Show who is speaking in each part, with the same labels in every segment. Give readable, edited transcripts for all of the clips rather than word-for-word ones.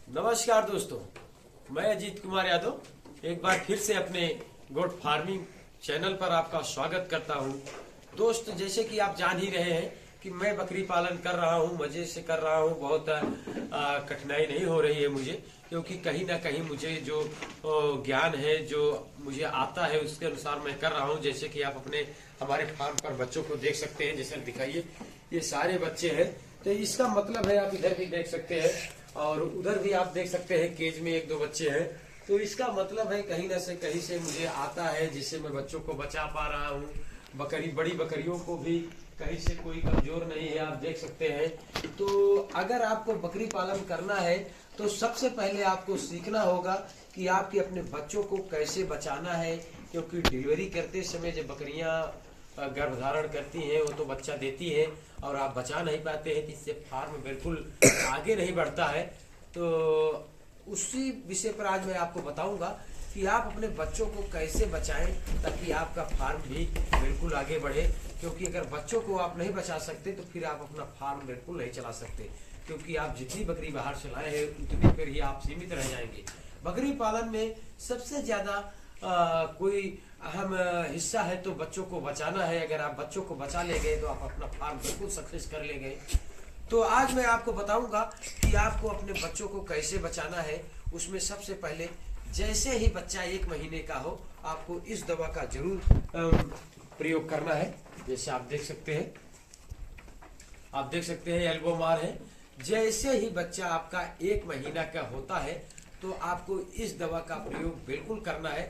Speaker 1: नमस्कार दोस्तों, मैं अजीत कुमार यादव एक बार फिर से अपने गोट फार्मिंग चैनल पर आपका स्वागत करता हूं। दोस्त, जैसे कि आप जान ही रहे हैं कि मैं बकरी पालन कर रहा हूं, मजे से कर रहा हूं। बहुत कठिनाई नहीं हो रही है मुझे, क्योंकि कहीं ना कहीं मुझे जो ज्ञान है, जो मुझे आता है, उसके अनुसार मैं कर रहा हूं। जैसे कि आप अपने हमारे फार्म पर बच्चों को देख सकते हैं। जैसे दिखाइए, ये सारे बच्चे हैं। तो इसका मतलब है, आप इधर भी देख सकते हैं और उधर भी आप देख सकते हैं, केज में एक दो बच्चे हैं। तो इसका मतलब है कहीं ना से कहीं से मुझे आता है, जिससे मैं बच्चों को बचा पा रहा हूँ। बड़ी बकरियों को भी कहीं से कोई कमजोर नहीं है, आप देख सकते हैं। तो अगर आपको बकरी पालन करना है तो सबसे पहले आपको सीखना होगा कि आपके अपने बच्चों को कैसे बचाना है। क्योंकि डिलीवरी करते समय जब बकरियां गर्भधारण करती हैं, वो तो बच्चा देती है और आप बचा नहीं पाते हैं, तो इससे फार्म बिल्कुल आगे नहीं बढ़ता है। तो उसी विषय पर आज मैं आपको बताऊंगा कि आप अपने बच्चों को कैसे बचाएं ताकि आपका फार्म भी बिल्कुल आगे बढ़े। क्योंकि अगर बच्चों को आप नहीं बचा सकते तो फिर आप अपना फार्म बिल्कुल नहीं चला सकते, क्योंकि आप जितनी बकरी बाहर से लाए हैं उतनी पर ही आप सीमित रह जाएंगे। बकरी पालन में सबसे ज्यादा कोई अहम हिस्सा है तो बच्चों को बचाना है। अगर आप बच्चों को बचा ले गए तो आप अपना फार्म बिल्कुल सक्सेस कर ले गए। तो आज मैं आपको बताऊंगा कि आपको अपने बच्चों को कैसे बचाना है। उसमें सबसे पहले जैसे ही बच्चा 1 महीने का हो, आपको इस दवा का जरूर प्रयोग करना है। जैसे आप देख सकते हैं, एल्बोमार है। जैसे ही बच्चा आपका 1 महीना का होता है तो आपको इस दवा का प्रयोग बिल्कुल करना है।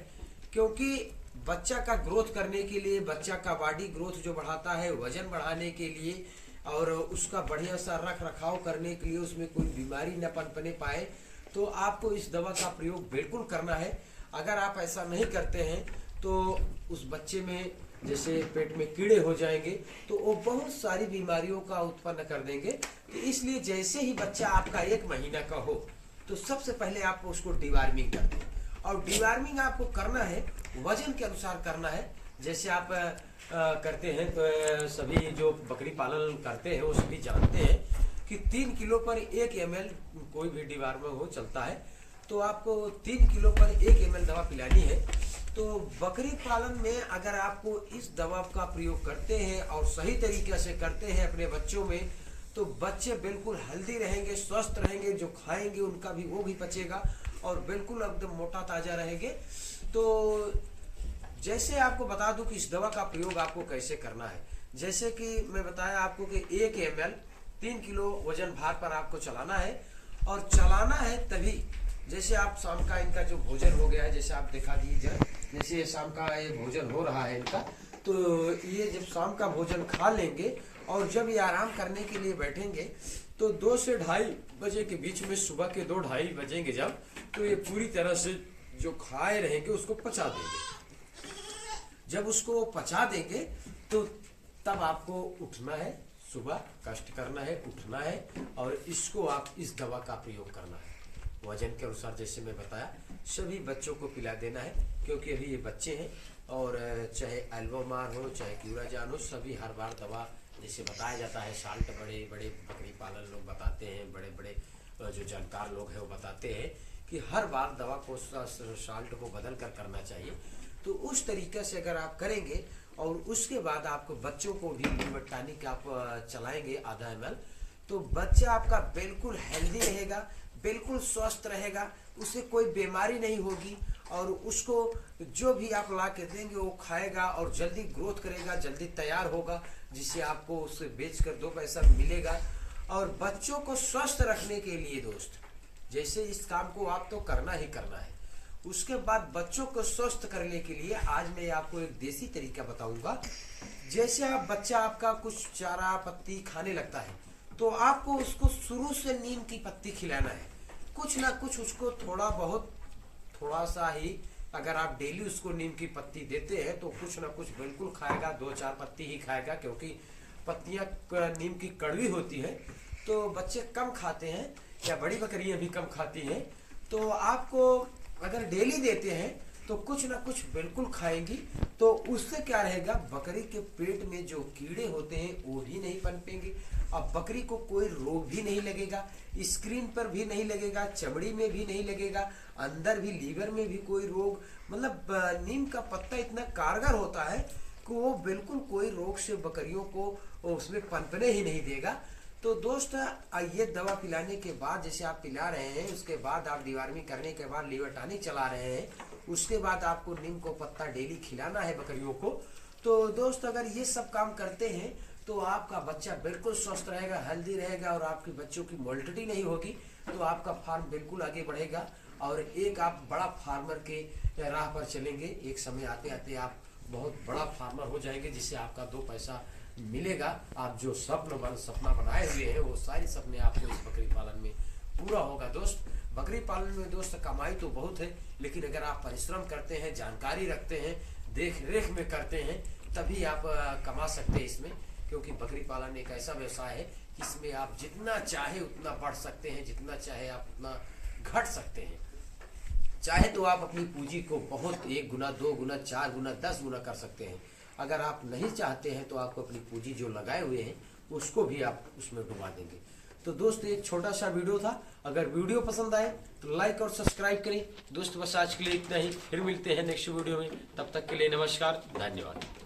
Speaker 1: क्योंकि बच्चा का ग्रोथ करने के लिए, बच्चा का बॉडी ग्रोथ जो बढ़ाता है, वजन बढ़ाने के लिए और उसका बढ़िया सा रख रखाव करने के लिए, उसमें कोई बीमारी न पनपने पाए, तो आपको इस दवा का प्रयोग बिल्कुल करना है। अगर आप ऐसा नहीं करते हैं तो उस बच्चे में जैसे पेट में कीड़े हो जाएंगे तो वो बहुत सारी बीमारियों का उत्पन्न कर देंगे। तो इसलिए जैसे ही बच्चा आपका 1 महीना का हो तो सबसे पहले आप उसको डिवार्मिंग कर दें। और डिवार्मिंग आपको करना है वजन के अनुसार करना है। जैसे आप करते हैं तो सभी जो बकरी पालन करते हैं वो सभी जानते हैं कि 3 किलो पर 1 ml कोई भी डिवार्मर हो चलता है। तो आपको 3 किलो पर 1 ml दवा पिलानी है। तो बकरी पालन में अगर आपको इस दवा का प्रयोग करते हैं और सही तरीके से करते हैं अपने बच्चों में, तो बच्चे बिल्कुल हेल्दी रहेंगे, स्वस्थ रहेंगे। जो खाएंगे उनका भी वो भी पचेगा और बिल्कुल एकदम मोटा ताजा रहेंगे। तो जैसे आपको बता दूं कि इस दवा का प्रयोग आपको कैसे करना है। जैसे कि मैं बताया आपको कि 1 ml 3 किलो वजन भार पर आपको चलाना है। और चलाना है तभी जैसे आप शाम का इनका जो भोजन हो गया है, जैसे आप दिखा दीजिए, जैसे शाम का ये भोजन हो रहा है इनका, तो ये जब शाम का भोजन खा लेंगे और जब ये आराम करने के लिए बैठेंगे तो 2 से 2:30 बजे के बीच में, सुबह के 2-2:30 बजेंगे जब, तो ये पूरी तरह से जो खाए रहेंगे उसको पचा देंगे। जब उसको पचा देंगे तो तब आपको उठना है, सुबह कष्ट करना है, उठना है और इसको आप इस दवा का प्रयोग करना है। वजन के अनुसार जैसे मैं बताया, सभी बच्चों को पिला देना है। क्योंकि अभी ये बच्चे हैं और चाहे एल्बोमार हो चाहे क्यूराजान हो, सभी हर बार दवा जैसे बताया जाता है, साल्ट बड़े बड़े बकरी पालन लोग बताते हैं, बड़े बड़े जो जानकार लोग हैं वो बताते हैं कि हर बार दवा को, साल्ट को बदल कर करना चाहिए। तो उस तरीके से अगर आप करेंगे और उसके बाद आपको बच्चों को भी लिवर टॉनिक आप चलाएंगे आधा ml, तो बच्चा आपका बिल्कुल हेल्दी रहेगा, बिल्कुल स्वस्थ रहेगा, उसे कोई बीमारी नहीं होगी और उसको जो भी आप ला के देंगे वो खाएगा और जल्दी ग्रोथ करेगा, जल्दी तैयार होगा, जिससे आपको उसे बेचकर 2 पैसा मिलेगा। और बच्चों को स्वस्थ रखने के लिए दोस्त, जैसे इस काम को आप तो करना ही करना है। उसके बाद बच्चों को स्वस्थ करने के लिए आज मैं आपको एक देसी तरीका बताऊंगा। जैसे आप बच्चा आपका कुछ चारा पत्ती खाने लगता है तो आपको उसको शुरू से नीम की पत्ती खिलाना है। कुछ ना कुछ उसको थोड़ा सा ही, अगर आप डेली उसको नीम की पत्ती देते हैं तो कुछ ना कुछ बिल्कुल खाएगा, 2-4 पत्ती ही खाएगा। क्योंकि पत्तियां नीम की कड़वी होती है तो बच्चे कम खाते हैं या बड़ी बकरियां भी कम खाती हैं। तो आपको अगर डेली देते हैं तो कुछ ना कुछ बिल्कुल खाएंगी। तो उससे क्या रहेगा, बकरी के पेट में जो कीड़े होते हैं वो भी नहीं पनपेंगे। अब बकरी को कोई रोग भी नहीं लगेगा, स्क्रीन पर भी नहीं लगेगा, चमड़ी में भी नहीं लगेगा, अंदर भी लीवर में भी कोई रोग, मतलब नीम का पत्ता इतना कारगर होता है कि वो बिल्कुल कोई रोग से बकरियों को उसमें पनपने ही नहीं देगा। तो दोस्त ये दवा पिलाने के बाद, जैसे आप पिला रहे हैं, उसके बाद आप डिवार्मिंग करने के बाद लीवर टॉनिक चला रहे हैं, उसके बाद आपको नीम को पत्ता डेली खिलाना है बकरियों को। तो दोस्त अगर ये सब काम करते हैं तो आपका बच्चा बिल्कुल स्वस्थ रहेगा, हेल्दी रहेगा और आपके बच्चों की मोर्टेलिटी नहीं होगी। तो आपका फार्म बिल्कुल आगे बढ़ेगा और एक आप बड़ा फार्मर के राह पर चलेंगे। एक समय आते आते आप बहुत बड़ा फार्मर हो जाएंगे, जिससे आपका 2 पैसा मिलेगा। आप जो सपना बनाए हुए हैं वो सारे सपने आपको इस बकरी पालन में पूरा होगा। दोस्त बकरी पालन में दोस्त कमाई तो बहुत है, लेकिन अगर आप परिश्रम करते हैं, जानकारी रखते हैं, देख रेख में करते हैं, तभी आप कमा सकते हैं इसमें। क्योंकि बकरी पालन एक ऐसा व्यवसाय है कि इसमें आप जितना चाहे उतना बढ़ सकते हैं, जितना चाहे आप उतना घट सकते हैं। चाहे तो आप अपनी पूंजी को बहुत 1 गुना, 2 गुना, 4 गुना, 10 गुना कर सकते हैं। अगर आप नहीं चाहते हैं तो आपको अपनी पूंजी जो लगाए हुए हैं उसको भी आप उसमें डुबा देंगे। तो दोस्त एक छोटा सा वीडियो था, अगर वीडियो पसंद आए तो लाइक और सब्सक्राइब करें। दोस्त बस आज के लिए इतना ही, फिर मिलते हैं नेक्स्ट वीडियो में। तब तक के लिए नमस्कार, धन्यवाद।